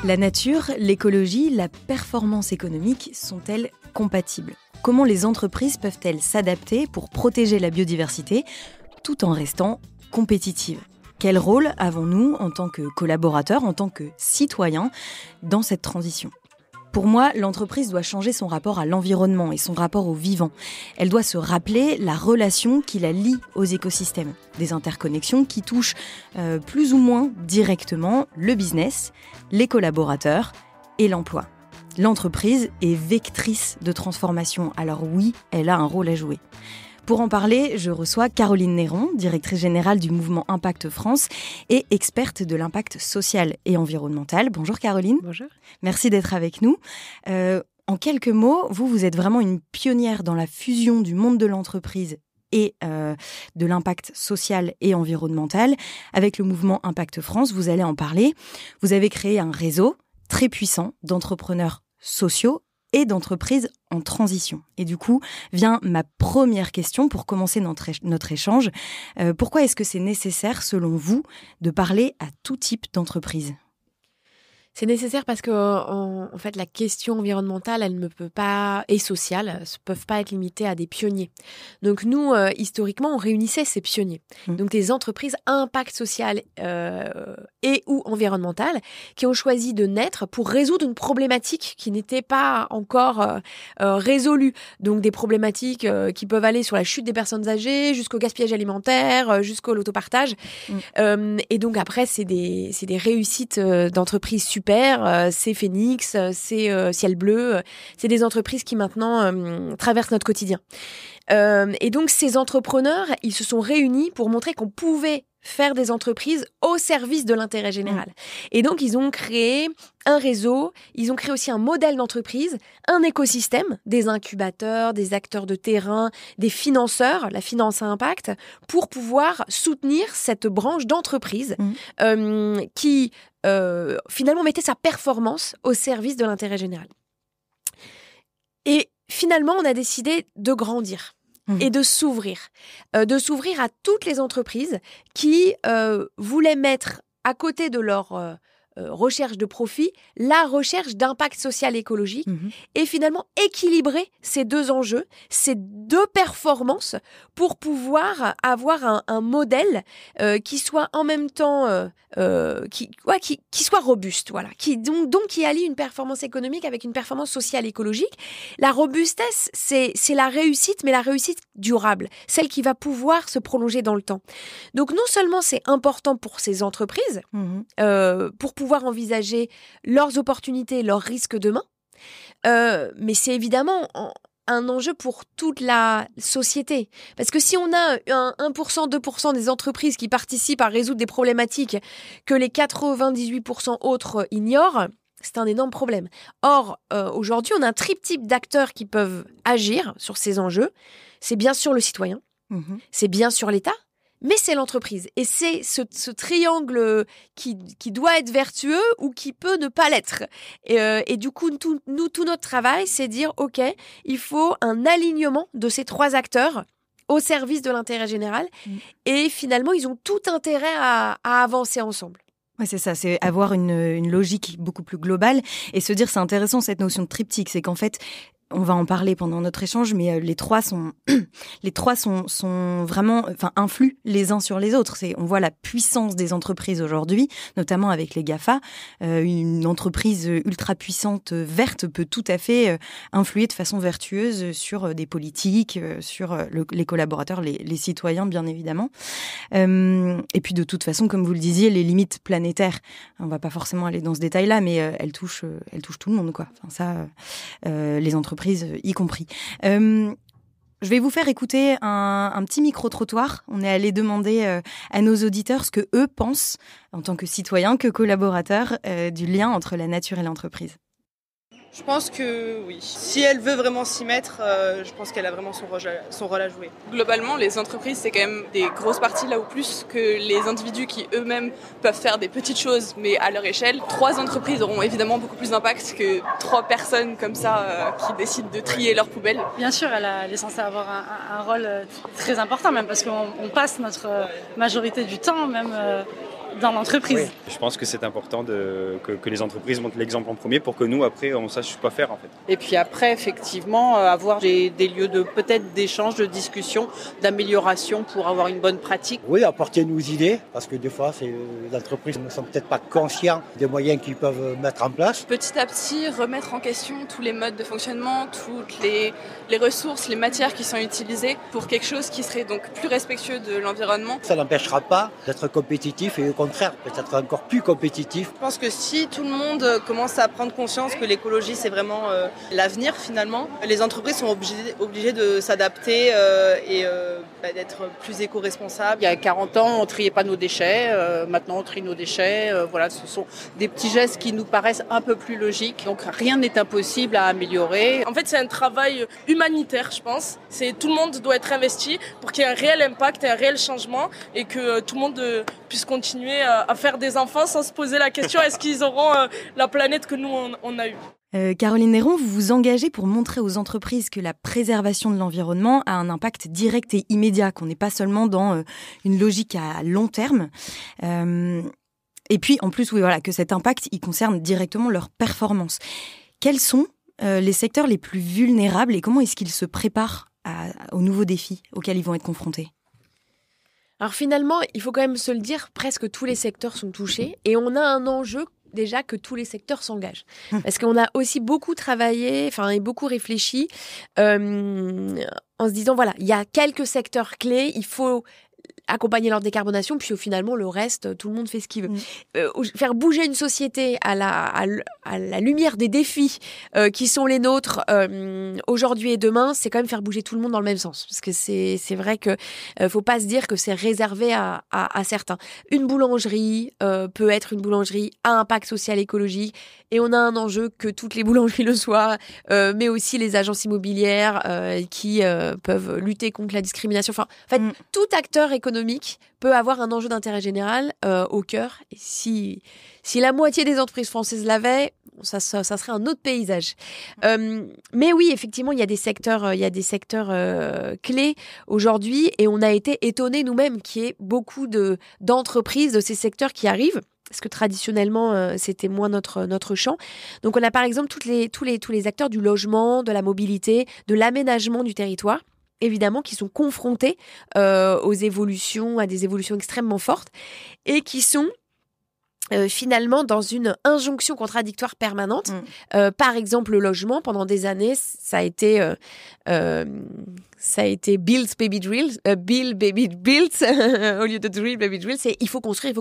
La nature, l'écologie, la performance économique sont-elles compatibles ? Comment les entreprises peuvent-elles s'adapter pour protéger la biodiversité tout en restant compétitives ? Quel rôle avons-nous en tant que collaborateurs, en tant que citoyens dans cette transition ? Pour moi, l'entreprise doit changer son rapport à l'environnement et son rapport au vivant. Elle doit se rappeler la relation qui la lie aux écosystèmes. Des interconnexions qui touchent plus ou moins directement le business, les collaborateurs et l'emploi. L'entreprise est vectrice de transformation, alors oui, elle a un rôle à jouer. Pour en parler, je reçois Caroline Néron, directrice générale du mouvement Impact France et experte de l'impact social et environnemental. Bonjour Caroline. Bonjour. Merci d'être avec nous. En quelques mots, vous êtes vraiment une pionnière dans la fusion du monde de l'entreprise et de l'impact social et environnemental. Avec le mouvement Impact France, vous allez en parler. Vous avez créé un réseau très puissant d'entrepreneurs sociaux et d'entreprises en transition. Et du coup, vient ma première question pour commencer notre échange. Pourquoi est-ce que c'est nécessaire, selon vous, de parler à tout type d'entreprise ? C'est nécessaire parce que, en fait, la question environnementale, elle ne peut pas, et sociale, ne peuvent pas être limitées à des pionniers. Donc, nous, historiquement, on réunissait ces pionniers. Donc, des entreprises à impact social et ou environnemental qui ont choisi de naître pour résoudre une problématique qui n'était pas encore résolue. Donc, des problématiques qui peuvent aller sur la chute des personnes âgées, jusqu'au gaspillage alimentaire, jusqu'au l'autopartage. Et donc, après, c'est des réussites d'entreprises super. C'est Phoenix, c'est Ciel Bleu, c'est des entreprises qui maintenant traversent notre quotidien. Et donc ces entrepreneurs, ils se sont réunis pour montrer qu'on pouvait faire des entreprises au service de l'intérêt général. Et donc, ils ont créé un réseau, ils ont créé aussi un modèle d'entreprise, un écosystème, des incubateurs, des acteurs de terrain, des financeurs, la finance à impact, pour pouvoir soutenir cette branche d'entreprise qui, finalement, mettait sa performance au service de l'intérêt général. Et finalement, on a décidé de grandir. Et de s'ouvrir à toutes les entreprises qui voulaient mettre à côté de leur recherche de profit, la recherche d'impact social et écologique, et finalement équilibrer ces deux enjeux, ces deux performances, pour pouvoir avoir un modèle qui soit en même temps qui soit robuste, voilà, donc qui allie une performance économique avec une performance sociale et écologique. La robustesse, c'est la réussite, mais la réussite durable, celle qui va pouvoir se prolonger dans le temps. Donc non seulement c'est important pour ces entreprises, pour pouvoir envisager leurs opportunités, leurs risques demain, mais c'est évidemment un enjeu pour toute la société. Parce que si on a 1%, 2% des entreprises qui participent à résoudre des problématiques que les 98% autres ignorent, c'est un énorme problème. Or, aujourd'hui, on a un triptyque d'acteurs qui peuvent agir sur ces enjeux. C'est bien sûr le citoyen, c'est bien sûr l'État, mais c'est l'entreprise. Et c'est ce triangle qui doit être vertueux ou qui peut ne pas l'être. Et du coup, tout notre travail, c'est dire, OK, il faut un alignement de ces trois acteurs au service de l'intérêt général. Et finalement, ils ont tout intérêt à avancer ensemble. Ouais, c'est ça, c'est avoir une logique beaucoup plus globale et se dire, c'est intéressant cette notion de triptyque, c'est qu'en fait, on va en parler pendant notre échange, mais les trois sont vraiment, influent les uns sur les autres. On voit la puissance des entreprises aujourd'hui, notamment avec les GAFA. Une entreprise ultra puissante verte peut tout à fait influer de façon vertueuse sur des politiques, sur les collaborateurs, les citoyens, bien évidemment. Et puis de toute façon, comme vous le disiez, les limites planétaires, on va pas forcément aller dans ce détail-là, mais elles touchent tout le monde, quoi. Les entreprises y compris. Je vais vous faire écouter un petit micro-trottoir. On est allé demander à nos auditeurs ce que eux pensent, en tant que citoyens, que collaborateurs, du lien entre la nature et l'entreprise. Je pense que oui. Si elle veut vraiment s'y mettre, je pense qu'elle a vraiment son rôle à jouer. Globalement, les entreprises, c'est quand même des grosses parties là où plus que les individus qui eux-mêmes peuvent faire des petites choses, mais à leur échelle. 3 entreprises auront évidemment beaucoup plus d'impact que 3 personnes comme ça qui décident de trier leurs poubelles. Bien sûr, elle est censée avoir un rôle très important, même parce qu'on passe notre majorité du temps, même dans l'entreprise. Oui. Je pense que c'est important que les entreprises montrent l'exemple en premier pour que nous, après, on sache quoi faire en fait. Et puis après, effectivement, avoir des lieux peut-être d'échange, de discussion, d'amélioration pour avoir une bonne pratique. Oui, apporter nos idées, parce que des fois, les entreprises ne sont peut-être pas conscientes des moyens qu'ils peuvent mettre en place. Petit à petit, remettre en question tous les modes de fonctionnement, toutes les ressources, les matières qui sont utilisées pour quelque chose qui serait donc plus respectueux de l'environnement. Ça n'empêchera pas d'être compétitif et au contraire, peut-être encore plus compétitif. Je pense que si tout le monde commence à prendre conscience que l'écologie, c'est vraiment l'avenir finalement, les entreprises sont obligées de s'adapter et d'être plus éco-responsables. Il y a 40 ans, on ne triait pas nos déchets. Maintenant, on trie nos déchets. Voilà, ce sont des petits gestes qui nous paraissent un peu plus logiques. Donc, rien n'est impossible à améliorer. En fait, c'est un travail humanitaire, je pense. Tout le monde doit être investi pour qu'il y ait un réel impact et un réel changement et que tout le monde puisse continuer à faire des enfants sans se poser la question est-ce qu'ils auront la planète que nous, on a eue. Caroline Néron, vous vous engagez pour montrer aux entreprises que la préservation de l'environnement a un impact direct et immédiat, qu'on n'est pas seulement dans une logique à long terme. Et puis, en plus, oui, voilà, que cet impact, il concerne directement leur performance. Quels sont les secteurs les plus vulnérables et comment est-ce qu'ils se préparent aux nouveaux défis auxquels ils vont être confrontés ? Alors finalement, il faut quand même se le dire, presque tous les secteurs sont touchés et on a un enjeu déjà que tous les secteurs s'engagent. Parce qu'on a aussi beaucoup travaillé, et beaucoup réfléchi en se disant, voilà, il y a quelques secteurs clés, il faut accompagner leur décarbonation, puis finalement, le reste, tout le monde fait ce qu'il veut. Faire bouger une société à la lumière des défis qui sont les nôtres aujourd'hui et demain, c'est quand même faire bouger tout le monde dans le même sens. Parce que c'est vrai que faut pas se dire que c'est réservé à certains. Une boulangerie peut être une boulangerie à impact social et écologique, et on a un enjeu que toutes les boulangeries le soient, mais aussi les agences immobilières qui peuvent lutter contre la discrimination. Enfin, en fait, tout acteur économique peut avoir un enjeu d'intérêt général au cœur. Et si la moitié des entreprises françaises l'avaient, ça serait un autre paysage. Mais oui, effectivement, il y a des secteurs clés aujourd'hui, et on a été étonnés nous-mêmes qu'il y ait beaucoup d'entreprises de ces secteurs qui arrivent. Parce que traditionnellement, c'était moins notre champ. Donc, on a par exemple tous les acteurs du logement, de la mobilité, de l'aménagement du territoire, évidemment, qui sont confrontés à des évolutions extrêmement fortes et qui sont finalement dans une injonction contradictoire permanente. Par exemple, le logement, pendant des années, ça a été build, baby drill, build, baby build, au lieu de drill, baby drill, c'est il faut construire.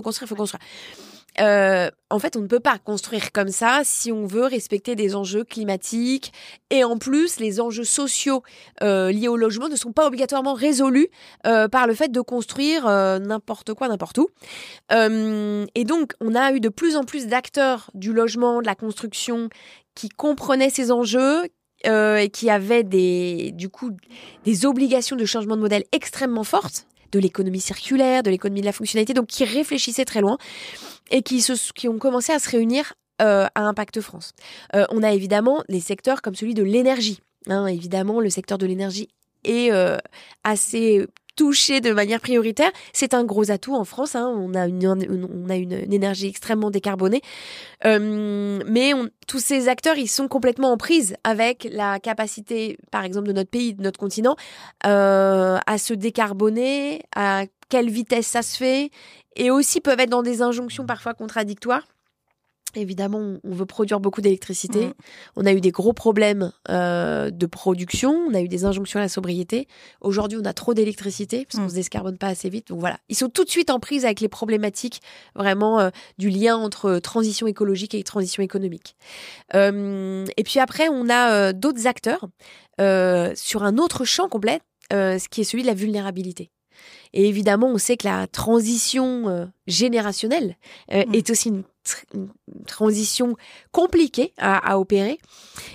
En fait, on ne peut pas construire comme ça si on veut respecter des enjeux climatiques, et en plus, les enjeux sociaux liés au logement ne sont pas obligatoirement résolus par le fait de construire n'importe quoi, n'importe où. Et donc, on a eu de plus en plus d'acteurs du logement, de la construction, qui comprenaient ces enjeux, et qui avaient des obligations de changement de modèle extrêmement fortes, de l'économie circulaire, de l'économie de la fonctionnalité, donc qui réfléchissaient très loin et qui ont commencé à se réunir à Impact France. On a évidemment les secteurs comme celui de l'énergie. Évidemment, le secteur de l'énergie est assez touché de manière prioritaire. C'est un gros atout en France. On a une énergie extrêmement décarbonée. Mais tous ces acteurs, ils sont complètement en prise avec la capacité, par exemple, de notre pays, de notre continent, à se décarboner, à quelle vitesse ça se fait, et aussi peuvent être dans des injonctions parfois contradictoires. Évidemment, on veut produire beaucoup d'électricité. On a eu des gros problèmes de production. On a eu des injonctions à la sobriété. Aujourd'hui, on a trop d'électricité parce qu'on se décarbone pas assez vite. Donc voilà, ils sont tout de suite en prise avec les problématiques vraiment du lien entre transition écologique et transition économique. Et puis après, on a d'autres acteurs sur un autre champ complet, ce qui est celui de la vulnérabilité. Et évidemment, on sait que la transition générationnelle est aussi une une transition compliquée à opérer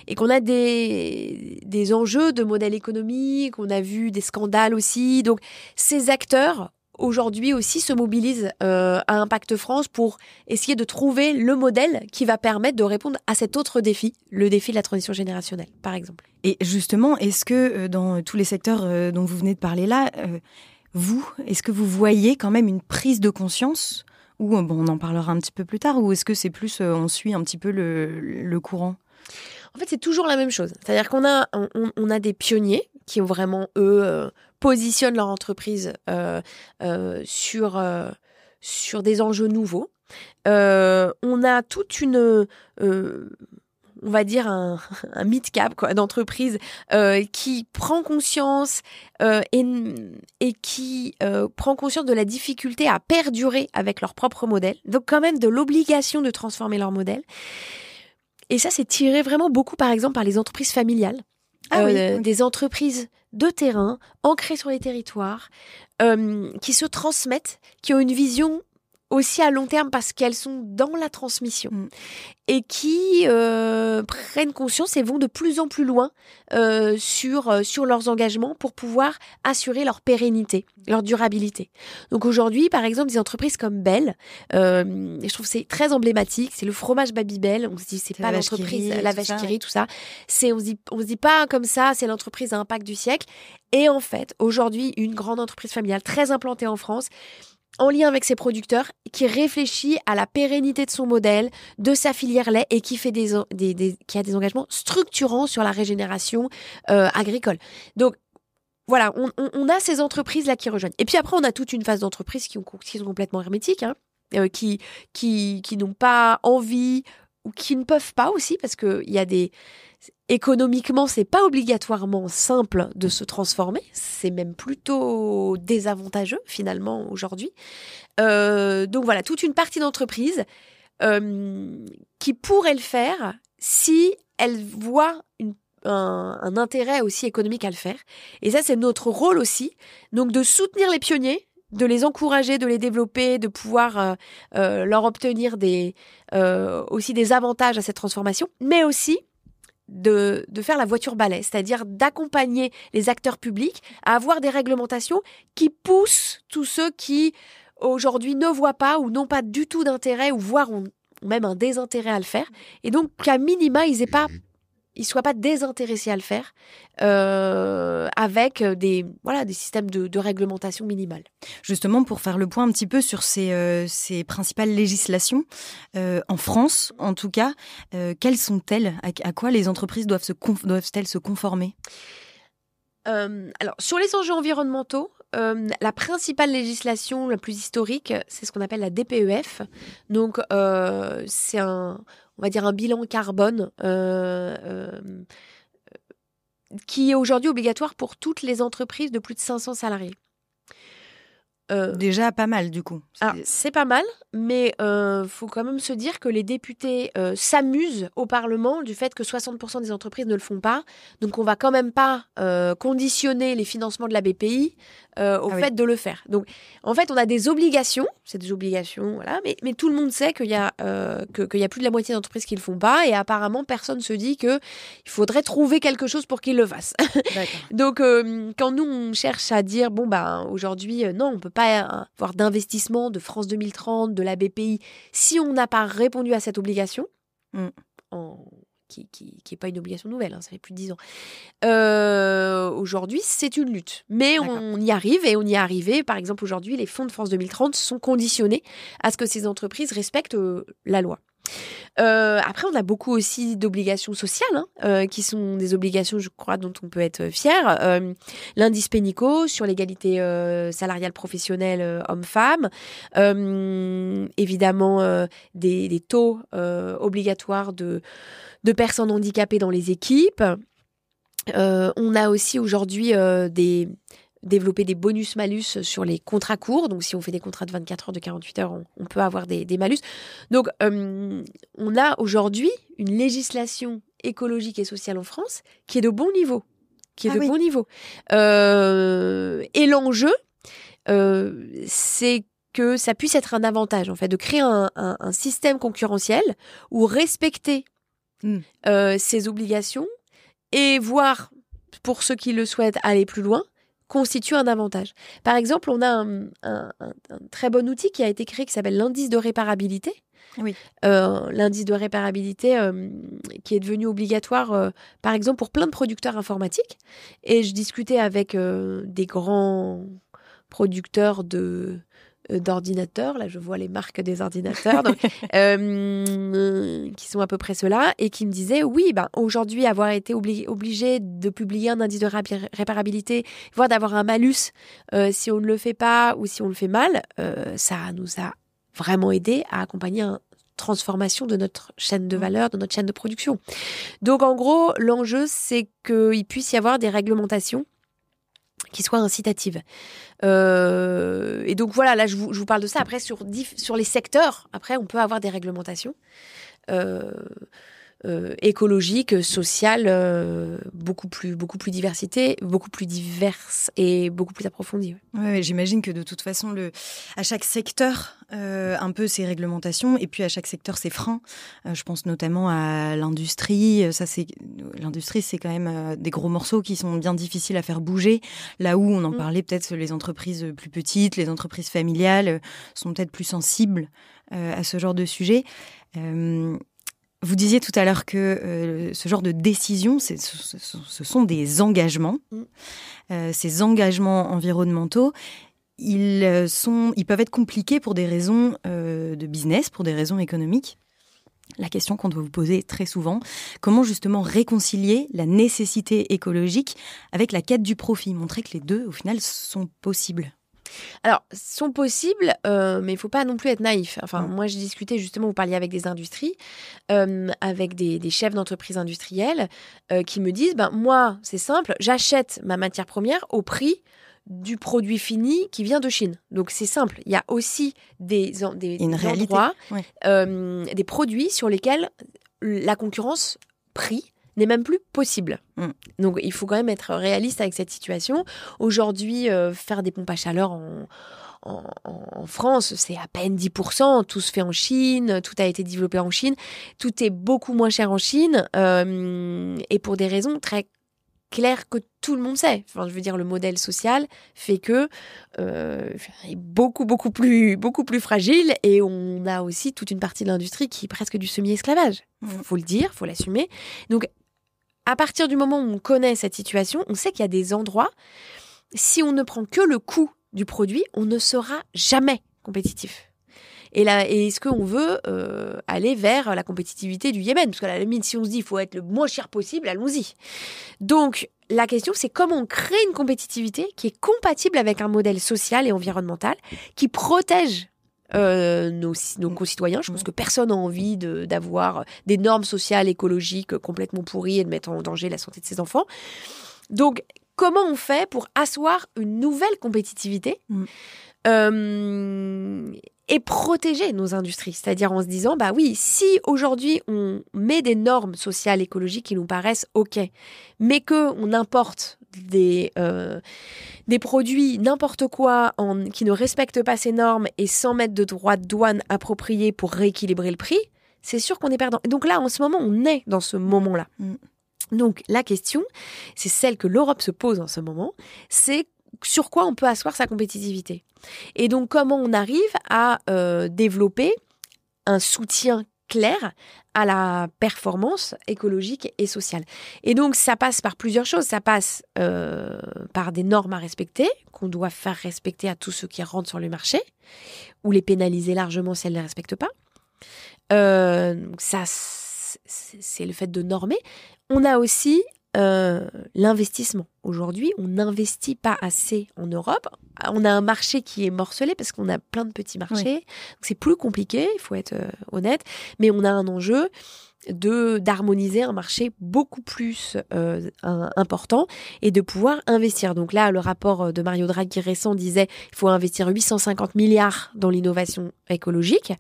et qu'on a des enjeux de modèle économique, on a vu des scandales aussi. Donc, ces acteurs, aujourd'hui aussi, se mobilisent à Impact France pour essayer de trouver le modèle qui va permettre de répondre à cet autre défi, le défi de la transition générationnelle, par exemple. Et justement, est-ce que dans tous les secteurs dont vous venez de parler là, est-ce que vous voyez quand même une prise de conscience ou on en parlera un petit peu plus tard, ou est-ce que c'est plus on suit un petit peu le courant? En fait, c'est toujours la même chose. C'est-à-dire qu'on a des pionniers qui ont vraiment, positionnent leur entreprise sur des enjeux nouveaux. On a toute une... on va dire un mid-cap d'entreprise qui prend conscience et qui prend conscience de la difficulté à perdurer avec leur propre modèle, donc quand même de l'obligation de transformer leur modèle. Et ça, c'est tiré vraiment beaucoup, par exemple, par les entreprises familiales, des entreprises de terrain, ancrées sur les territoires, qui se transmettent, qui ont une vision aussi à long terme parce qu'elles sont dans la transmission et qui prennent conscience et vont de plus en plus loin sur leurs engagements pour pouvoir assurer leur pérennité, leur durabilité. Donc aujourd'hui, par exemple, des entreprises comme Bell, je trouve que c'est très emblématique, c'est le fromage Babybel, on se dit c'est pas l'entreprise, la vache qui rit, tout ça. On se dit pas comme ça, c'est l'entreprise à impact du siècle. Et en fait, aujourd'hui, une grande entreprise familiale très implantée en France, en lien avec ses producteurs, qui réfléchit à la pérennité de son modèle, de sa filière lait et qui fait qui a des engagements structurants sur la régénération agricole. Donc voilà, on a ces entreprises-là qui rejoignent. Et puis après, on a toute une phase d'entreprises qui sont complètement hermétiques, qui n'ont pas envie ou qui ne peuvent pas aussi, parce qu'il y a économiquement, c'est pas obligatoirement simple de se transformer. C'est même plutôt désavantageux, finalement, aujourd'hui. Donc voilà, toute une partie d'entreprises qui pourrait le faire si elle voit un intérêt aussi économique à le faire. Et ça, c'est notre rôle aussi. Donc de soutenir les pionniers, de les encourager, de les développer, de pouvoir leur obtenir aussi des avantages à cette transformation, mais aussi de faire la voiture balai, c'est-à-dire d'accompagner les acteurs publics à avoir des réglementations qui poussent tous ceux qui aujourd'hui ne voient pas ou n'ont pas du tout d'intérêt ou voire ont même un désintérêt à le faire, et donc qu'à minima ils soient pas désintéressés à le faire avec des systèmes de réglementation minimale. Justement, pour faire le point un petit peu sur ces principales législations, en France, en tout cas, quelles sont-elles ? À quoi les entreprises doivent-elles se conformer ? Alors, sur les enjeux environnementaux, la principale législation la plus historique, c'est ce qu'on appelle la DPEF. Donc, c'est on va dire un bilan carbone qui est aujourd'hui obligatoire pour toutes les entreprises de plus de 500 salariés. Déjà pas mal du coup. C'est pas mal, mais faut quand même se dire que les députés s'amusent au Parlement du fait que 60% des entreprises ne le font pas. Donc on va quand même pas conditionner les financements de la BPI au fait de le faire. Donc en fait on a des obligations, c'est des obligations, voilà, mais tout le monde sait qu'il y a plus de la moitié d'entreprises qui le font pas, et apparemment personne se dit que il faudrait trouver quelque chose pour qu'ils le fassent. Donc quand nous on cherche à dire aujourd'hui non, on peut pas avoir d'investissement de France 2030, de la BPI, si on n'a pas répondu à cette obligation, qui n'est pas une obligation nouvelle, ça fait plus de 10 ans. Aujourd'hui, c'est une lutte. Mais on y arrive, et on y est arrivé. Par exemple, aujourd'hui, les fonds de France 2030 sont conditionnés à ce que ces entreprises respectent la loi. Après, on a beaucoup aussi d'obligations sociales, qui sont des obligations, je crois, dont on peut être fier. L'indice Pénicaud sur l'égalité salariale professionnelle homme-femme. Évidemment, des taux obligatoires de personnes handicapées dans les équipes. On a aussi aujourd'hui développer des bonus-malus sur les contrats courts. Donc, si on fait des contrats de 24 heures, de 48 heures, on peut avoir des malus. Donc, on a aujourd'hui une législation écologique et sociale en France qui est de bon niveau. Et l'enjeu, c'est que ça puisse être un avantage, en fait, de créer un système concurrentiel où respecter ses obligations et voir, pour ceux qui le souhaitent, aller plus loin, constitue un avantage. Par exemple, on a un très bon outil qui a été créé qui s'appelle l'indice de réparabilité. Oui. L'indice de réparabilité qui est devenu obligatoire, par exemple, pour plein de producteurs informatiques. Et je discutais avec des grands producteurs d'ordinateurs, là je vois les marques des ordinateurs, donc, qui sont à peu près ceux-là, et qui me disaient, oui, aujourd'hui, avoir été obligé de publier un indice de réparabilité, voire d'avoir un malus si on ne le fait pas ou si on le fait mal, ça nous a vraiment aidé à accompagner une transformation de notre chaîne de valeur, de notre chaîne de production. Donc en gros, l'enjeu, c'est qu'il puisse y avoir des réglementations qui soient incitatives. Et donc voilà, là je vous parle de ça. Après, sur les secteurs, après on peut avoir des réglementations écologiques, sociales, beaucoup plus diverses et beaucoup plus approfondies. Ouais, j'imagine que de toute façon, à chaque secteur, un peu ses réglementations, et puis à chaque secteur ses freins. Je pense notamment à l'industrie. L'industrie, c'est quand même des gros morceaux qui sont bien difficiles à faire bouger. Là où on en parlait, peut-être les entreprises plus petites, les entreprises familiales sont peut-être plus sensibles à ce genre de sujet. Vous disiez tout à l'heure que ce genre de décision, ce sont des engagements. Ces engagements environnementaux, ils peuvent être compliqués pour des raisons de business, pour des raisons économiques. La question qu'on doit vous poser très souvent, comment justement réconcilier la nécessité écologique avec la quête du profit, montrer que les deux, au final, sont possibles? Alors, sont possibles, mais il ne faut pas non plus être naïf. Enfin, moi, j'ai discuté justement, vous parliez avec des industries, avec des chefs d'entreprise industriels qui me disent, moi, c'est simple, j'achète ma matière première au prix du produit fini qui vient de Chine. Donc, c'est simple. Il y a aussi des endroits, des produits sur lesquels la concurrence prix n'est même plus possible. Donc, il faut quand même être réaliste avec cette situation. Aujourd'hui, faire des pompes à chaleur en France, c'est à peine 10%. Tout se fait en Chine, tout a été développé en Chine. Tout est beaucoup moins cher en Chine et pour des raisons très claires que tout le monde sait. Enfin, je veux dire, le modèle social fait que est beaucoup plus fragile et on a aussi toute une partie de l'industrie qui est presque du semi-esclavage. Faut le dire, faut l'assumer. Donc, à partir du moment où on connaît cette situation, on sait qu'il y a des endroits, si on ne prend que le coût du produit, on ne sera jamais compétitif. Et est-ce qu'on veut aller vers la compétitivité du Yémen? Parce qu'à la limite, si on se dit qu'il faut être le moins cher possible, allons-y. Donc, la question, c'est comment on crée une compétitivité qui est compatible avec un modèle social et environnemental qui protège nos concitoyens. Je pense que personne n'a envie d'avoir des normes sociales, écologiques complètement pourries et de mettre en danger la santé de ses enfants. Donc, comment on fait pour asseoir une nouvelle compétitivité et protéger nos industries? C'est-à-dire en se disant, oui, si aujourd'hui on met des normes sociales, écologiques qui nous paraissent OK, mais qu'on importe des produits, n'importe quoi, qui ne respectent pas ces normes et sans mettre de droits de douane appropriés pour rééquilibrer le prix, c'est sûr qu'on est perdant. Et donc là, en ce moment, on est dans ce moment-là. Donc la question, c'est celle que l'Europe se pose en ce moment, c'est sur quoi on peut asseoir sa compétitivité. Et donc comment on arrive à développer un soutien clair à la performance écologique et sociale. Et donc, ça passe par plusieurs choses. Ça passe par des normes à respecter, qu'on doit faire respecter à tous ceux qui rentrent sur le marché, ou les pénaliser largement si elles ne les respectent pas. Ça, c'est le fait de normer. On a aussi l'investissement. Aujourd'hui, on n'investit pas assez en Europe. On a un marché qui est morcelé parce qu'on a plein de petits marchés. Oui. Donc c'est plus compliqué, il faut être honnête. Mais on a un enjeu d'harmoniser un marché beaucoup plus important et de pouvoir investir. Donc là, le rapport de Mario Draghi récent disait qu'il faut investir 850 milliards dans l'innovation écologique.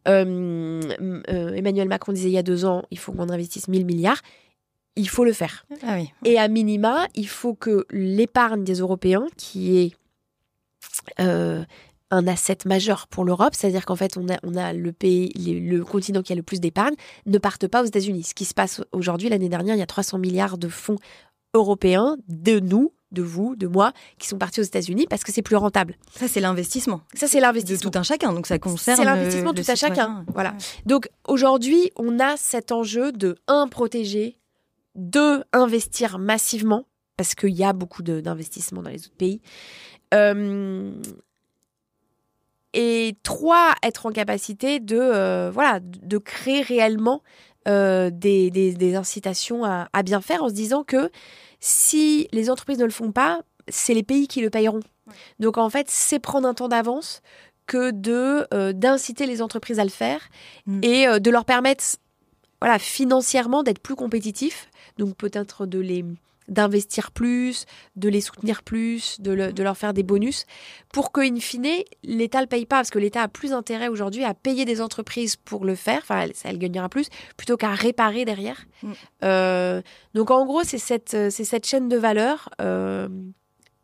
Emmanuel Macron disait il y a 2 ans, il faut qu'on investisse 1000 milliards. Il faut le faire. Ah oui. Et à minima, il faut que l'épargne des Européens, qui est un asset majeur pour l'Europe, c'est-à-dire qu'en fait, on a le continent qui a le plus d'épargne, ne partent pas aux États-Unis. Ce qui se passe aujourd'hui, l'année dernière, il y a 300 milliards de fonds européens, de nous, de vous, de moi, qui sont partis aux États-Unis parce que c'est plus rentable. Ça, c'est l'investissement. Ça, c'est l'investissement. De tout un chacun, donc ça concerne. C'est l'investissement de tout un chacun. Voilà. Ouais. Donc aujourd'hui, on a cet enjeu de 1, protéger, 2, investir massivement, parce qu'il y a beaucoup d'investissements dans les autres pays. Et 3, être en capacité de créer réellement des incitations à bien faire en se disant que si les entreprises ne le font pas, c'est les pays qui le payeront. Ouais. Donc en fait, c'est prendre un temps d'avance que d'inciter les entreprises à le faire et de leur permettre financièrement d'être plus compétitifs. Donc peut-être d'investir plus, de les soutenir plus, de leur faire des bonus pour qu'in fine, l'État ne le paye pas. Parce que l'État a plus intérêt aujourd'hui à payer des entreprises pour le faire, enfin, elle gagnera plus, plutôt qu'à réparer derrière. Donc en gros, c'est cette chaîne de valeur,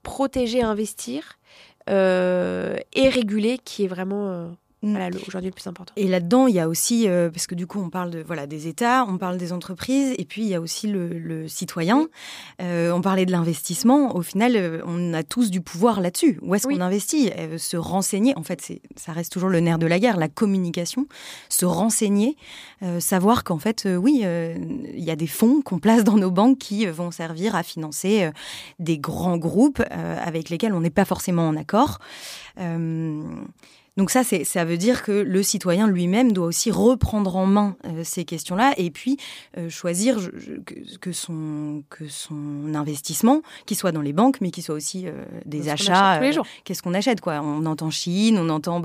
protéger, investir et réguler qui est vraiment... aujourd'hui le plus important. Et là-dedans, il y a aussi, parce que du coup, on parle des États, on parle des entreprises, et puis il y a aussi le citoyen. On parlait de l'investissement. Au final, on a tous du pouvoir là-dessus. Où est-ce qu'on investit ? Se renseigner, en fait, ça reste toujours le nerf de la guerre, la communication. Se renseigner, savoir qu'en fait, il y a des fonds qu'on place dans nos banques qui vont servir à financer des grands groupes avec lesquels on n'est pas forcément en accord. Donc ça veut dire que le citoyen lui-même doit aussi reprendre en main ces questions-là et puis choisir que son investissement, qu'il soit dans les banques, mais qu'il soit aussi des achats. Tous les jours. Qu'est-ce qu'on achète, quoi ? On entend Chine, on entend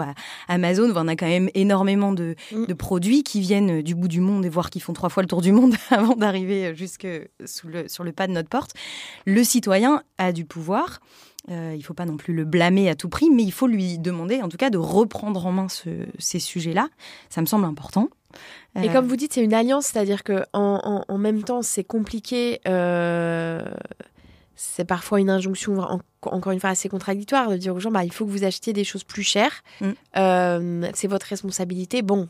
Amazon. On a quand même énormément de produits qui viennent du bout du monde et voire qui font 3 fois le tour du monde avant d'arriver jusque sur le pas de notre porte. Le citoyen a du pouvoir. Il ne faut pas non plus le blâmer à tout prix, mais il faut lui demander, en tout cas, de reprendre en main ces sujets-là. Ça me semble important. Et comme vous dites, c'est une alliance, c'est-à-dire qu'en même temps, c'est compliqué. C'est parfois une injonction, encore une fois, assez contradictoire, de dire aux gens, il faut que vous achetiez des choses plus chères. C'est votre responsabilité. Bon...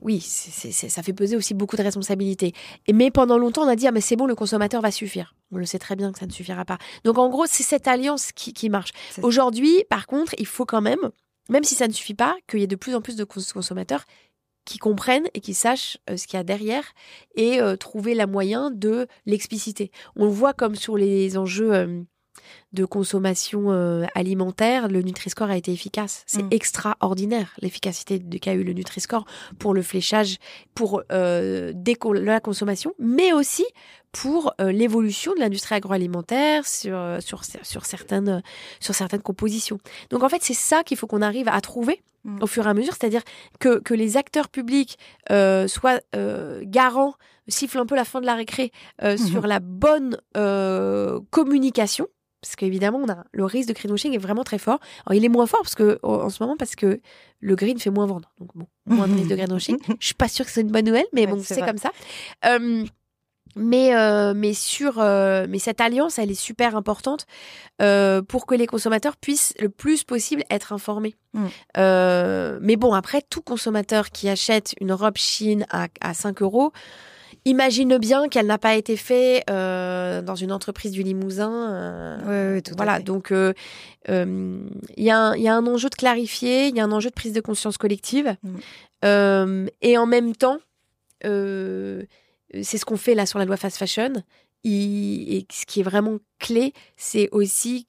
Oui, ça fait peser aussi beaucoup de responsabilités. Mais pendant longtemps, on a dit « mais c'est bon, le consommateur va suffire ». On le sait très bien que ça ne suffira pas. Donc en gros, c'est cette alliance qui marche. Aujourd'hui, par contre, il faut quand même si ça ne suffit pas, qu'il y ait de plus en plus de consommateurs qui comprennent et qui sachent ce qu'il y a derrière et trouver la moyen de l'expliciter. On le voit comme sur les enjeux... de consommation alimentaire, le Nutri-Score a été efficace. C'est extraordinaire l'efficacité qu'a eu le Nutri-Score pour le fléchage, pour la consommation, mais aussi pour l'évolution de l'industrie agroalimentaire sur certaines compositions. Donc en fait, c'est ça qu'il faut qu'on arrive à trouver au fur et à mesure, c'est-à-dire que les acteurs publics soient garants, sifflent un peu la fin de la récré sur la bonne communication. Parce qu'évidemment, le risque de greenwashing est vraiment très fort. Alors, il est moins fort en ce moment parce que le green fait moins vendre. Donc, moins de risque de greenwashing. Je ne suis pas sûre que c'est une bonne nouvelle, mais c'est comme ça. Mais cette alliance, elle est super importante pour que les consommateurs puissent le plus possible être informés. Mais bon, après, tout consommateur qui achète une robe Shein à 5 €, imagine bien qu'elle n'a pas été faite dans une entreprise du Limousin. Tout voilà, à fait. donc il y a un enjeu de clarifier, il y a un enjeu de prise de conscience collective. Et en même temps, c'est ce qu'on fait là sur la loi fast fashion. Et ce qui est vraiment clé, c'est aussi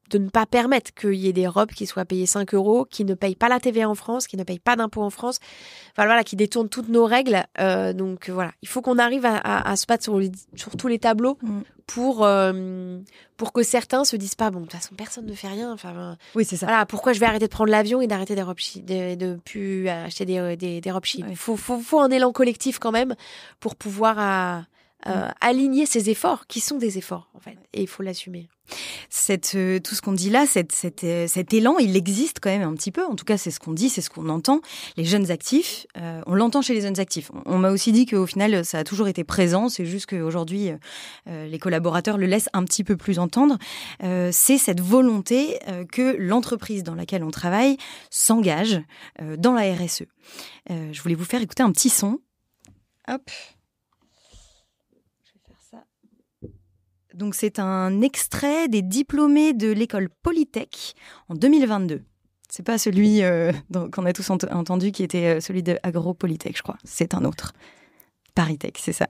de ne pas permettre qu'il y ait des robes qui soient payées 5 €, qui ne payent pas la TVA en France, qui ne payent pas d'impôts en France, qui détournent toutes nos règles. Donc voilà, il faut qu'on arrive à se battre sur tous les tableaux pour que certains se disent pas, bon, de toute façon, personne ne fait rien. Oui, c'est ça. Voilà, pourquoi je vais arrêter de prendre l'avion et d'arrêter de plus acheter des robes Shein. Il faut un élan collectif quand même pour pouvoir aligner ses efforts, qui sont des efforts, en fait, et il faut l'assumer. Tout ce qu'on dit là, cet élan, il existe quand même un petit peu. En tout cas, c'est ce qu'on dit, c'est ce qu'on entend. Les jeunes actifs, on l'entend chez les jeunes actifs. On m'a aussi dit qu'au final, ça a toujours été présent. C'est juste qu'aujourd'hui, les collaborateurs le laissent un petit peu plus entendre. C'est cette volonté que l'entreprise dans laquelle on travaille s'engage dans la RSE. Je voulais vous faire écouter un petit son. Hop. Donc, c'est un extrait des diplômés de l'école Polytech en 2022. C'est pas celui qu'on a tous entendu qui était celui de AgroPolytech, je crois. C'est un autre. ParisTech, c'est ça.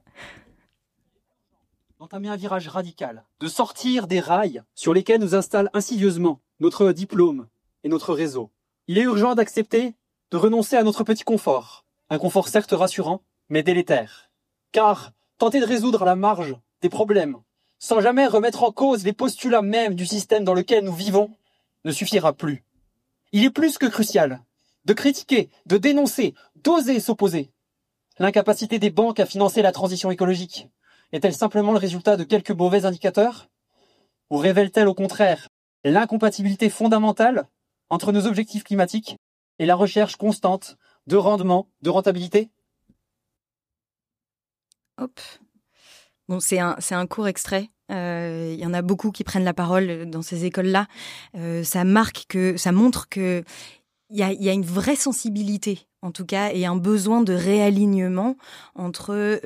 D'entamer un virage radical, de sortir des rails sur lesquels nous installe insidieusement notre diplôme et notre réseau. Il est urgent d'accepter de renoncer à notre petit confort. Un confort certes rassurant, mais délétère. Car tenter de résoudre à la marge des problèmes sans jamais remettre en cause les postulats mêmes du système dans lequel nous vivons, ne suffira plus. Il est plus que crucial de critiquer, de dénoncer, d'oser s'opposer. L'incapacité des banques à financer la transition écologique est-elle simplement le résultat de quelques mauvais indicateurs? Ou révèle-t-elle au contraire l'incompatibilité fondamentale entre nos objectifs climatiques et la recherche constante de rendement, de rentabilité? Hop. Bon, c'est un court extrait. Il y en a beaucoup qui prennent la parole dans ces écoles-là. Ça montre que il y a une vraie sensibilité, en tout cas, et un besoin de réalignement entre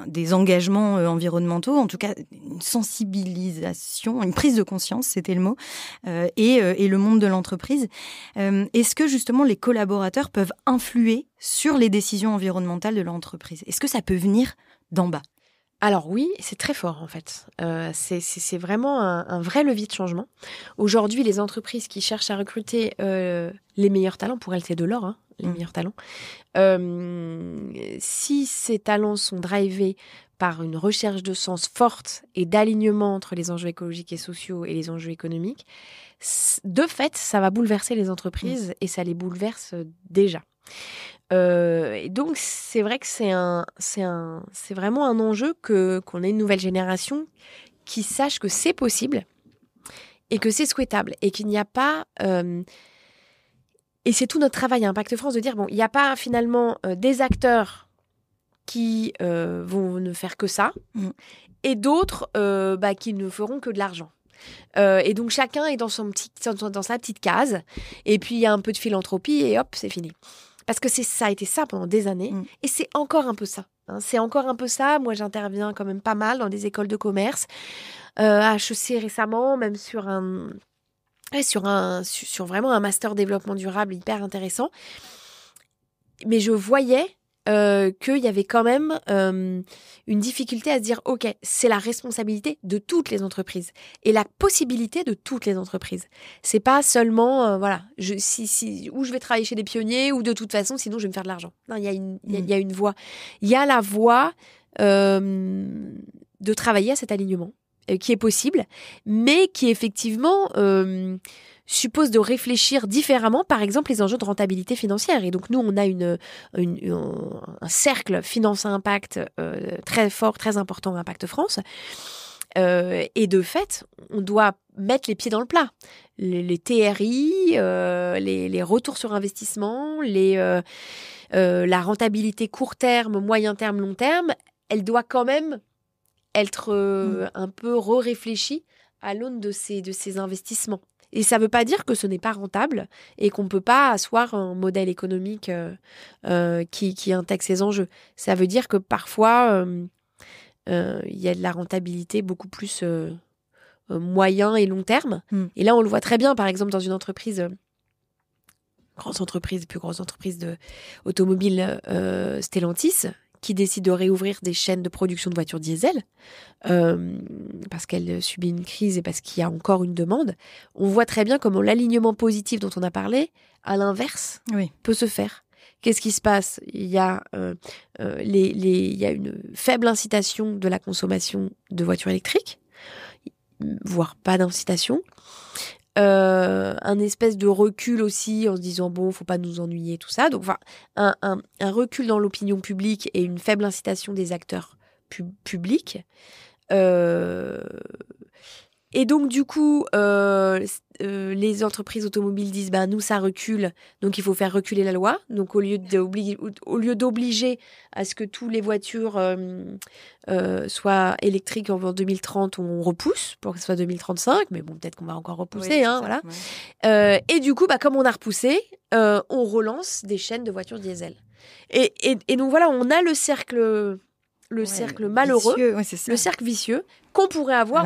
des engagements environnementaux, en tout cas une sensibilisation, une prise de conscience, c'était le mot, et le monde de l'entreprise. Est-ce que justement les collaborateurs peuvent influer sur les décisions environnementales de l'entreprise? Est-ce que ça peut venir d'en bas? Alors oui, c'est très fort en fait. C'est vraiment un vrai levier de changement. Aujourd'hui, les entreprises qui cherchent à recruter les meilleurs talents, pour elles c'est de l'or, les meilleurs talents, si ces talents sont drivés par une recherche de sens forte et d'alignement entre les enjeux écologiques et sociaux et les enjeux économiques, de fait, ça va bouleverser les entreprises et ça les bouleverse déjà. Et donc c'est vrai que c'est vraiment un enjeu qu'on ait une nouvelle génération qui sache que c'est possible et que c'est souhaitable et qu'il n'y a pas et c'est tout notre travail à Impact France de dire il n'y a pas finalement des acteurs qui vont ne faire que ça et d'autres qui ne feront que de l'argent. Et donc chacun est dans sa petite case et puis il y a un peu de philanthropie et hop, c'est fini. Parce que ça a été ça pendant des années et c'est encore un peu ça. C'est encore un peu ça. Moi, j'interviens quand même pas mal dans des écoles de commerce, à HEC récemment, même sur vraiment un master développement durable hyper intéressant. Mais je voyais qu'il y avait quand même une difficulté à se dire ok, c'est la responsabilité de toutes les entreprises et la possibilité de toutes les entreprises. C'est pas seulement ou je vais travailler chez des pionniers ou de toute façon sinon je vais me faire de l'argent. Non, il y a une voie. Il y a la voie de travailler à cet alignement qui est possible, mais qui effectivement suppose de réfléchir différemment, par exemple, les enjeux de rentabilité financière. Et donc, nous, on a un cercle finance à impact très fort, très important à Impact France. Et de fait, on doit mettre les pieds dans le plat. Les TRI, les retours sur investissement, la rentabilité court terme, moyen terme, long terme, elle doit quand même être un peu réfléchie à l'aune de ces investissements. Et ça ne veut pas dire que ce n'est pas rentable et qu'on ne peut pas asseoir un modèle économique qui intègre ces enjeux. Ça veut dire que parfois, il y a de la rentabilité beaucoup plus moyen et long terme. Et là, on le voit très bien, par exemple, dans une entreprise, plus grosse entreprise automobile, Stellantis, qui décide de réouvrir des chaînes de production de voitures diesel parce qu'elle subit une crise et parce qu'il y a encore une demande. On voit très bien comment l'alignement positif dont on a parlé, à l'inverse, peut se faire. Qu'est-ce qui se passe ? Il y a une faible incitation de la consommation de voitures électriques, voire pas d'incitation. Un espèce de recul aussi en se disant faut pas nous ennuyer, tout ça. Donc un recul dans l'opinion publique et une faible incitation des acteurs publique. Et donc, du coup, les entreprises automobiles disent nous, ça recule, donc il faut faire reculer la loi. Donc, au lieu d'obliger à ce que toutes les voitures soient électriques en 2030, on repousse pour que ce soit 2035. Mais bon, peut-être qu'on va encore repousser. Voilà. Ouais. Et du coup, comme on a repoussé, on relance des chaînes de voitures diesel. Et donc, voilà, on a le cercle malheureux, le cercle vicieux qu'on pourrait avoir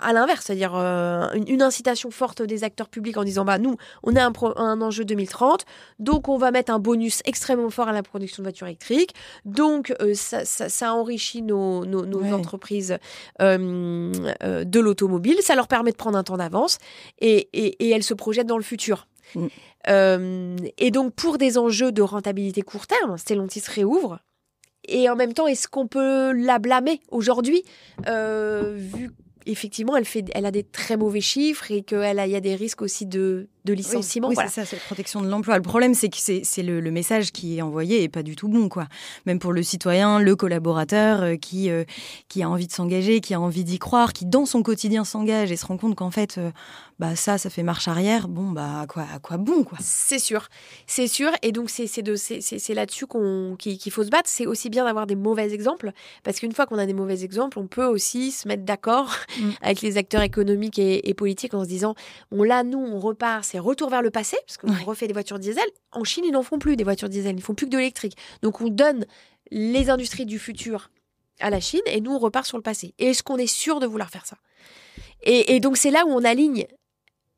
à l'inverse, c'est-à-dire une incitation forte des acteurs publics en disant nous, on a un enjeu 2030, donc on va mettre un bonus extrêmement fort à la production de voitures électriques, donc ça enrichit nos entreprises de l'automobile, ça leur permet de prendre un temps d'avance et elles se projettent dans le futur. Et donc pour des enjeux de rentabilité court terme, Stellantis réouvre. Et en même temps, est-ce qu'on peut la blâmer aujourd'hui, vu qu'effectivement, elle a des très mauvais chiffres et qu'il y a des risques aussi de licenciement. Oui, voilà. C'est ça, c'est la protection de l'emploi. Le problème, c'est que c'est le message qui est envoyé et pas du tout bon, quoi. Même pour le citoyen, le collaborateur qui a envie de s'engager, qui a envie d'y croire, qui dans son quotidien s'engage et se rend compte qu'en fait, ça fait marche arrière. Bon, à quoi bon, quoi. C'est sûr. Et donc, c'est là-dessus qu'il faut se battre. C'est aussi bien d'avoir des mauvais exemples, parce qu'une fois qu'on a des mauvais exemples, on peut aussi se mettre d'accord avec les acteurs économiques et politiques en se disant, là, nous, on repart, c'est retour vers le passé, parce qu'on refait des voitures diesel. En Chine, ils n'en font plus des voitures diesel, ils ne font plus que de l'électrique. Donc, on donne les industries du futur à la Chine et nous, on repart sur le passé. Et est-ce qu'on est sûr de vouloir faire ça ? Et donc, c'est là où on aligne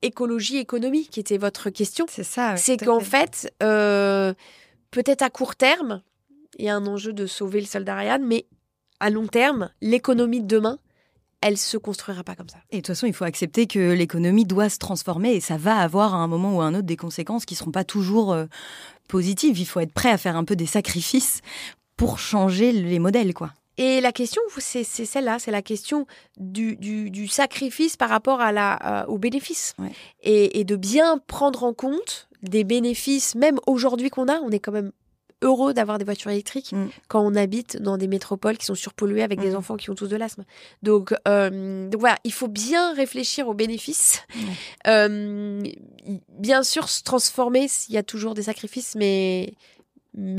écologie, économie, qui était votre question. C'est ça. Oui, c'est qu'en fait, peut-être à court terme, il y a un enjeu de sauver le soldat Ryan, mais à long terme, l'économie de demain, elle se construira pas comme ça. Et de toute façon, il faut accepter que l'économie doit se transformer et ça va avoir à un moment ou à un autre des conséquences qui seront pas toujours positives. Il faut être prêt à faire un peu des sacrifices pour changer les modèles, quoi. Et la question, c'est celle-là, c'est la question du sacrifice par rapport au bénéfice. Ouais. Et de bien prendre en compte des bénéfices, même aujourd'hui qu'on a, on est quand même heureux d'avoir des voitures électriques quand on habite dans des métropoles qui sont surpolluées avec des enfants qui ont tous de l'asthme. Donc voilà, il faut bien réfléchir aux bénéfices. Bien sûr, se transformer, il y a toujours des sacrifices, mais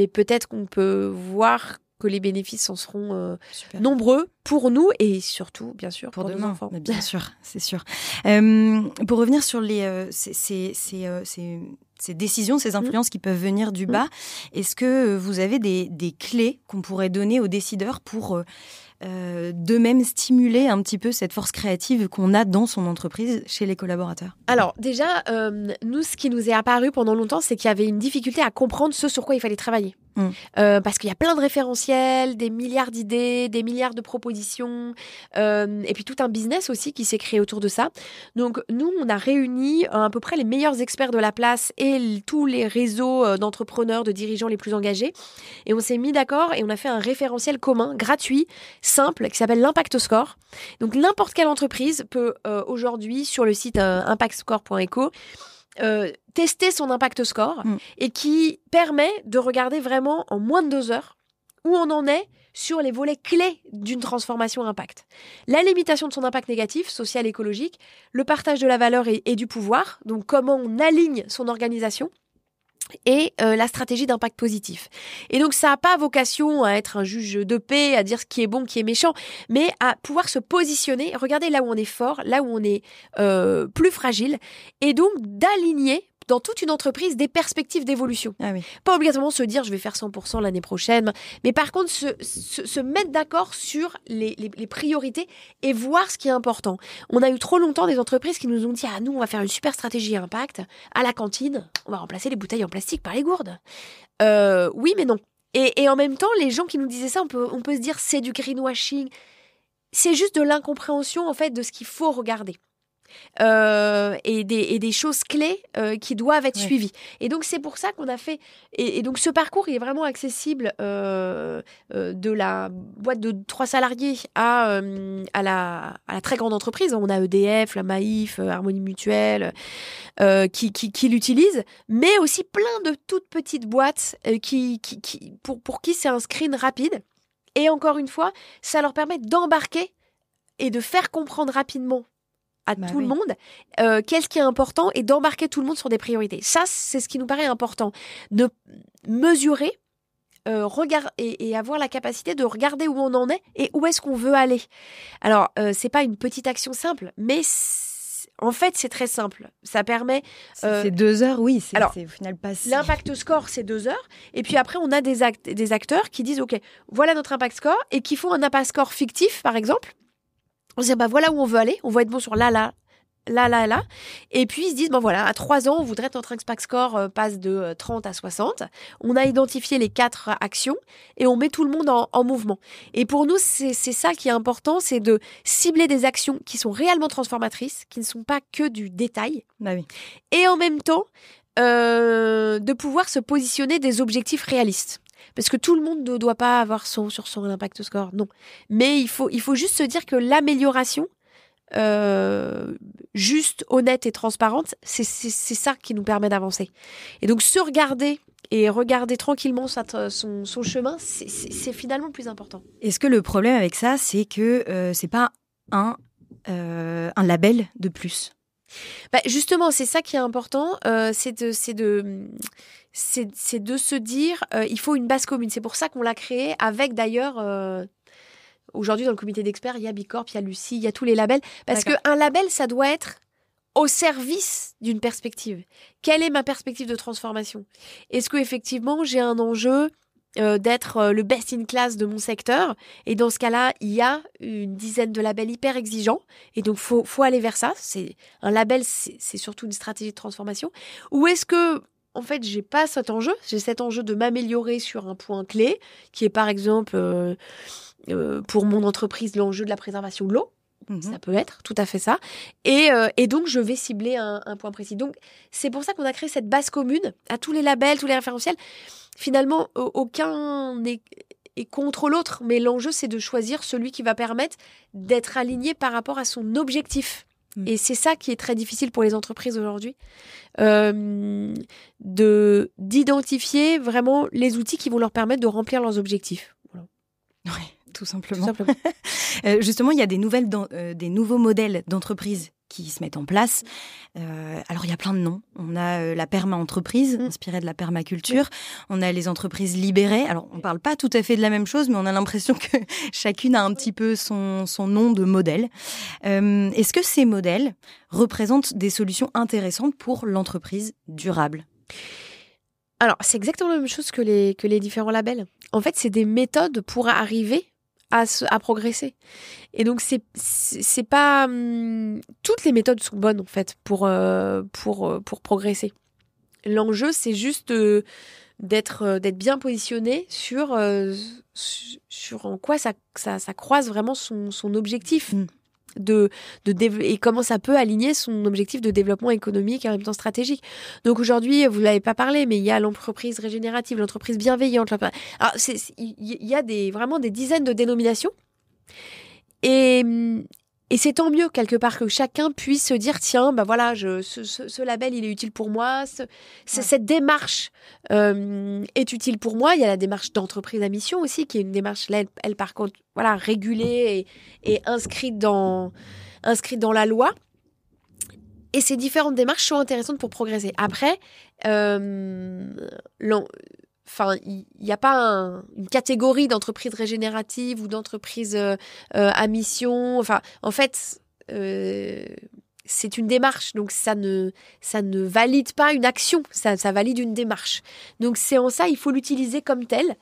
peut-être qu'on peut voir que les bénéfices en seront nombreux pour nous et surtout, bien sûr, pour nos enfants. Bien sûr, c'est sûr. Pour revenir sur ces décisions, ces influences qui peuvent venir du bas, est-ce que vous avez des clés qu'on pourrait donner aux décideurs pour d'eux-mêmes stimuler un petit peu cette force créative qu'on a dans son entreprise chez les collaborateurs ? Alors déjà, nous, ce qui nous est apparu pendant longtemps, c'est qu'il y avait une difficulté à comprendre ce sur quoi il fallait travailler. Parce qu'il y a plein de référentiels, des milliards d'idées, des milliards de propositions, et puis tout un business aussi qui s'est créé autour de ça. Donc nous, on a réuni à peu près les meilleurs experts de la place et tous les réseaux d'entrepreneurs, de dirigeants les plus engagés. Et on s'est mis d'accord et on a fait un référentiel commun, gratuit, simple, qui s'appelle l'Impact Score. Donc n'importe quelle entreprise peut aujourd'hui, sur le site impactscore.eco, tester son impact score et qui permet de regarder vraiment en moins de 2 heures où on en est sur les volets clés d'une transformation impact. La limitation de son impact négatif, social, écologique, le partage de la valeur et du pouvoir, donc comment on aligne son organisation, et la stratégie d'impact positif. Et donc, ça n'a pas vocation à être un juge de paix, à dire ce qui est bon, qui est méchant, mais à pouvoir se positionner, regarder là où on est fort, là où on est plus fragile, et donc d'aligner dans toute une entreprise des perspectives d'évolution. Ah oui. Pas obligatoirement se dire je vais faire 100% l'année prochaine, mais par contre se mettre d'accord sur les priorités et voir ce qui est important. On a eu trop longtemps des entreprises qui nous ont dit nous on va faire une super stratégie impact, à la cantine, on va remplacer les bouteilles en plastique par les gourdes. Oui mais non. Et en même temps, les gens qui nous disaient ça, on peut se dire c'est du greenwashing. C'est juste de l'incompréhension en fait de ce qu'il faut regarder. Et des choses clés qui doivent être suivies. Et donc, c'est pour ça qu'on a fait... Et donc, ce parcours, il est vraiment accessible de la boîte de 3 salariés à la très grande entreprise. On a EDF, la Maïf, Harmonie Mutuelle qui l'utilisent, mais aussi plein de toutes petites boîtes pour qui c'est un screen rapide. Et encore une fois, ça leur permet d'embarquer et de faire comprendre rapidement à tout le monde qu'est-ce qui est important et d'embarquer tout le monde sur des priorités. Ça, c'est ce qui nous paraît important. De mesurer, et avoir la capacité de regarder où on en est et où est-ce qu'on veut aller. Alors, c'est pas une petite action simple, mais en fait, c'est très simple. Ça permet... c'est 2 heures, oui. C'est au final pas si... L'impact score, c'est 2 heures. Et puis après, on a des acteurs qui disent, OK, voilà notre impact score, et qui font un impact score fictif, par exemple. On se dit, voilà où on veut aller. On va être bon sur là. Et puis, ils se disent, à 3 ans, on voudrait que notre impact score passe de 30 à 60. On a identifié les 4 actions et on met tout le monde en mouvement. Et pour nous, c'est ça qui est important, c'est de cibler des actions qui sont réellement transformatrices, qui ne sont pas que du détail. Et en même temps, de pouvoir se positionner des objectifs réalistes. Parce que tout le monde ne doit pas avoir sur son impact score, non. Mais il faut juste se dire que l'amélioration, juste, honnête et transparente, c'est ça qui nous permet d'avancer. Et donc se regarder et regarder tranquillement son chemin, c'est finalement le plus important. Est-ce que le problème avec ça, c'est que c'est pas un label de plus? Justement, c'est ça qui est important, c'est de se dire, il faut une base commune. C'est pour ça qu'on l'a créé avec d'ailleurs... Aujourd'hui, dans le comité d'experts, il y a Bicorp, il y a Lucie, il y a tous les labels. Parce qu'un label, ça doit être au service d'une perspective. Quelle est ma perspective de transformation? Est-ce qu'effectivement, j'ai un enjeu d'être le best in class de mon secteur? Et dans ce cas-là, il y a une dizaine de labels hyper exigeants. Et donc, faut aller vers ça. Un label, c'est surtout une stratégie de transformation. Ou est-ce que... En fait, j'ai pas cet enjeu. J'ai cet enjeu de m'améliorer sur un point clé, qui est par exemple... pour mon entreprise, l'enjeu de la préservation de l'eau. Ça peut être tout à fait ça. Et donc, je vais cibler un point précis. Donc, c'est pour ça qu'on a créé cette base commune à tous les labels, tous les référentiels. Finalement, aucun n'est contre l'autre, mais l'enjeu, c'est de choisir celui qui va permettre d'être aligné par rapport à son objectif. Et c'est ça qui est très difficile pour les entreprises aujourd'hui, d'identifier vraiment les outils qui vont leur permettre de remplir leurs objectifs. Voilà. Ouais. Tout simplement. Justement, il y a des nouveaux modèles d'entreprise qui se mettent en place. Alors, il y a plein de noms. On a la perma-entreprise, inspirée de la permaculture. On a les entreprises libérées. Alors, on ne parle pas tout à fait de la même chose, mais on a l'impression que chacune a un petit peu son nom de modèle. Est-ce que ces modèles représentent des solutions intéressantes pour l'entreprise durable ? Alors, c'est exactement la même chose que les différents labels. En fait, c'est des méthodes pour arriver à progresser. Et donc, c'est pas... toutes les méthodes sont bonnes, en fait, pour progresser. L'enjeu, c'est juste d'être bien positionné sur en quoi ça croise vraiment son objectif. Et comment ça peut aligner son objectif de développement économique et en même temps stratégique. Donc aujourd'hui, vous ne l'avez pas parlé, mais il y a l'entreprise régénérative, l'entreprise bienveillante. Alors, il y a vraiment des dizaines de dénominations. Et c'est tant mieux, quelque part, que chacun puisse se dire, tiens, ce label, il est utile pour moi. Cette démarche est utile pour moi. Il y a la démarche d'entreprise à mission aussi, qui est une démarche, là, elle par contre, régulée et inscrite dans la loi. Et ces différentes démarches sont intéressantes pour progresser. Après, il n'y a pas une catégorie d'entreprise régénérative ou d'entreprise à mission. Enfin, en fait, c'est une démarche. Donc, ça ne valide pas une action. Ça valide une démarche. Donc, c'est en ça, il faut l'utiliser comme tel.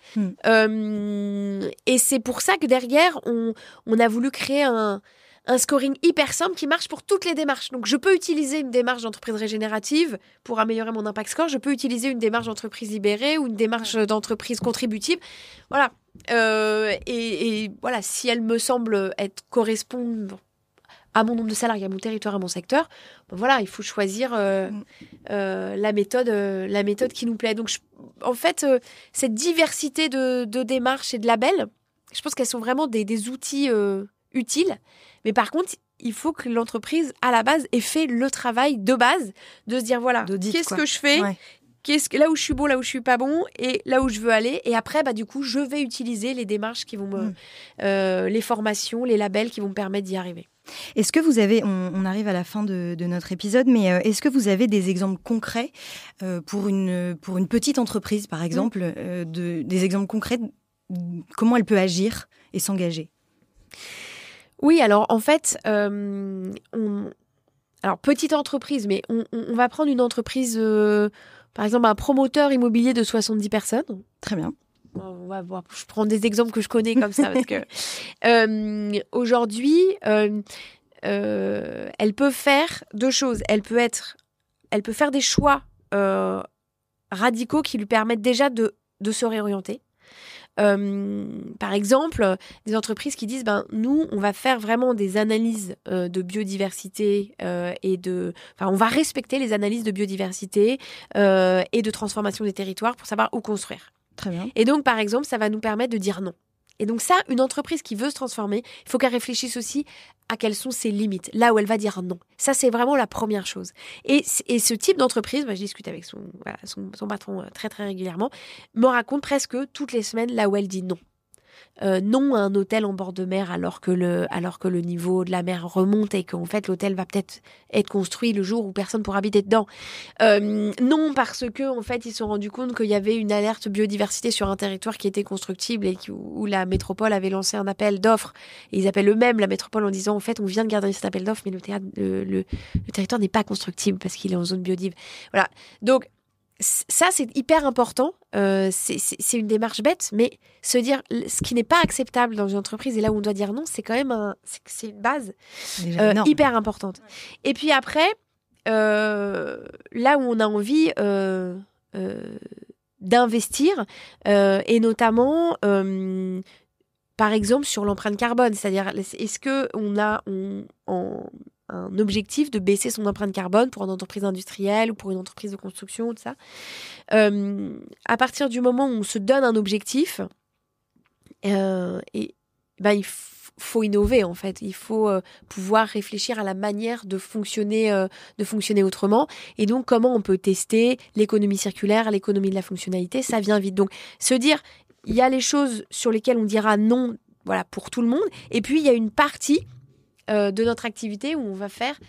Et c'est pour ça que derrière, on a voulu créer un scoring hyper simple qui marche pour toutes les démarches. Donc, je peux utiliser une démarche d'entreprise régénérative pour améliorer mon impact score. Je peux utiliser une démarche d'entreprise libérée ou une démarche d'entreprise contributive. Voilà. Et voilà, si elle me semble correspondre à mon nombre de salariés, à mon territoire, à mon secteur, il faut choisir la méthode qui nous plaît. Donc, en fait, cette diversité de démarches et de labels, je pense qu'elles sont vraiment des outils utiles. Mais par contre, il faut que l'entreprise, à la base, ait fait le travail de base de se dire, qu'est-ce que je fais ? là où je suis bon, là où je suis pas bon, et là où je veux aller. Et après, du coup, je vais utiliser les démarches qui vont les formations, les labels qui vont me permettre d'y arriver. Est-ce que vous avez, on arrive à la fin de notre épisode, mais est-ce que vous avez des exemples concrets pour une petite entreprise, par exemple, des exemples concrets, comment elle peut agir et s'engager ? Oui, alors en fait, alors petite entreprise, mais on va prendre une entreprise, par exemple un promoteur immobilier de 70 personnes. Très bien. On va voir. Je prends des exemples que je connais comme ça parce que aujourd'hui, elle peut faire deux choses. Elle peut faire des choix radicaux qui lui permettent déjà de se réorienter. Par exemple, des entreprises qui disent nous, on va faire vraiment des analyses de biodiversité on va respecter les analyses de biodiversité et de transformation des territoires pour savoir où construire. Très bien. Et donc, par exemple, ça va nous permettre de dire non. Et donc ça, une entreprise qui veut se transformer, il faut qu'elle réfléchisse aussi à quelles sont ses limites, là où elle va dire non. Ça, c'est vraiment la première chose. Et ce type d'entreprise, je discute avec son patron très, très régulièrement, me raconte presque toutes les semaines là où elle dit non. Non à un hôtel en bord de mer alors que le niveau de la mer remonte et qu'en fait l'hôtel va peut-être être construit le jour où personne pourra habiter dedans. Non parce que en fait ils se sont rendus compte qu'il y avait une alerte biodiversité sur un territoire qui était constructible et où la métropole avait lancé un appel d'offres et ils appellent eux-mêmes la métropole en disant en fait on vient de garder cet appel d'offres mais le territoire n'est pas constructible parce qu'il est en zone biodive. Voilà. Donc ça, c'est hyper important. C'est une démarche bête, mais se dire ce qui n'est pas acceptable dans une entreprise et là où on doit dire non, c'est quand même c'est une base hyper importante. Et puis après, là où on a envie d'investir, et notamment, par exemple, sur l'empreinte carbone, c'est-à-dire est-ce qu'on a un objectif de baisser son empreinte carbone pour une entreprise industrielle ou pour une entreprise de construction, tout ça. À partir du moment où on se donne un objectif, il faut innover en fait. Il faut pouvoir réfléchir à la manière de fonctionner autrement. Et donc, comment on peut tester l'économie circulaire, l'économie de la fonctionnalité, ça vient vite. Donc, se dire, il y a les choses sur lesquelles on dira non, voilà, pour tout le monde. Et puis, il y a une partie de notre activité où on va faire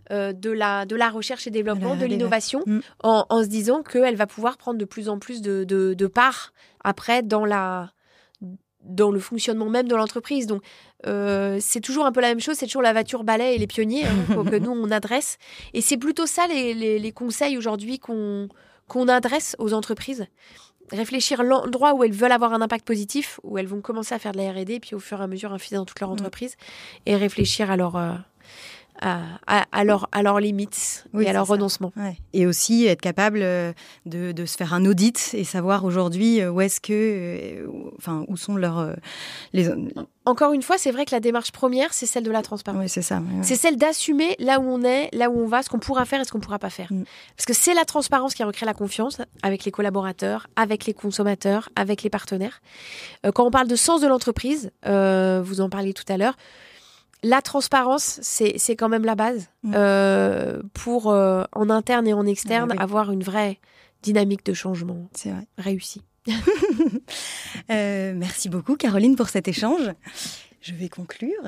de la recherche et développement, de l'innovation, en se disant qu'elle va pouvoir prendre de plus en plus de part après dans le fonctionnement même de l'entreprise. Donc, c'est toujours un peu la même chose, c'est toujours la voiture balai et les pionniers que nous, on adresse. Et c'est plutôt ça les conseils aujourd'hui qu'on adresse aux entreprises. Réfléchir l'endroit où elles veulent avoir un impact positif, où elles vont commencer à faire de la R&D, puis au fur et à mesure infuser dans toute leur entreprise, et réfléchir à leurs limites et à leurs renoncements. Ouais. Et aussi être capable de se faire un audit et savoir aujourd'hui où sont leurs... Encore une fois, c'est vrai que la démarche première, c'est celle de la transparence. Oui, c'est ça. Ouais. C'est celle d'assumer là où on est, là où on va, ce qu'on pourra faire et ce qu'on ne pourra pas faire. Parce que c'est la transparence qui recrée la confiance avec les collaborateurs, avec les consommateurs, avec les partenaires. Quand on parle de sens de l'entreprise, vous en parliez tout à l'heure, la transparence, c'est quand même la base pour, en interne et en externe, avoir une vraie dynamique de changement réussie. Merci beaucoup, Caroline, pour cet échange. Je vais conclure.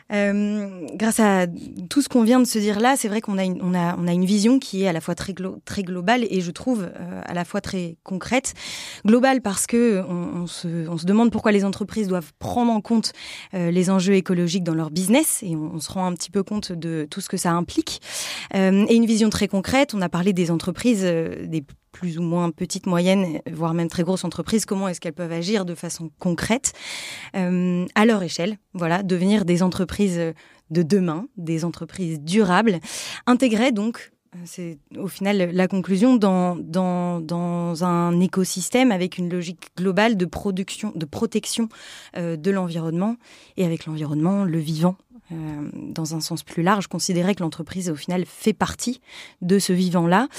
Grâce à tout ce qu'on vient de se dire là, c'est vrai qu'on a une vision qui est à la fois très globale et je trouve à la fois très concrète. Globale parce que on se demande pourquoi les entreprises doivent prendre en compte les enjeux écologiques dans leur business et on se rend un petit peu compte de tout ce que ça implique. Et une vision très concrète, on a parlé des entreprises, des plus ou moins petites, moyennes, voire même très grosses entreprises, comment est-ce qu'elles peuvent agir de façon concrète à leur échelle, voilà, devenir des entreprises de demain, des entreprises durables, intégrées donc, c'est au final la conclusion, dans un écosystème avec une logique globale de protection de l'environnement et avec l'environnement, le vivant. Dans un sens plus large, considérer que l'entreprise, au final, fait partie de ce vivant-là.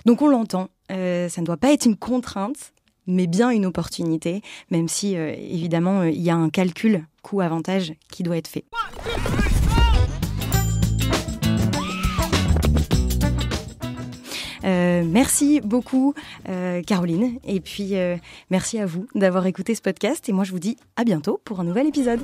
Donc, on l'entend. Ça ne doit pas être une contrainte, mais bien une opportunité, même si, évidemment, il y a un calcul coût-avantage qui doit être fait. Merci beaucoup Caroline, et puis merci à vous d'avoir écouté ce podcast, et moi je vous dis à bientôt pour un nouvel épisode.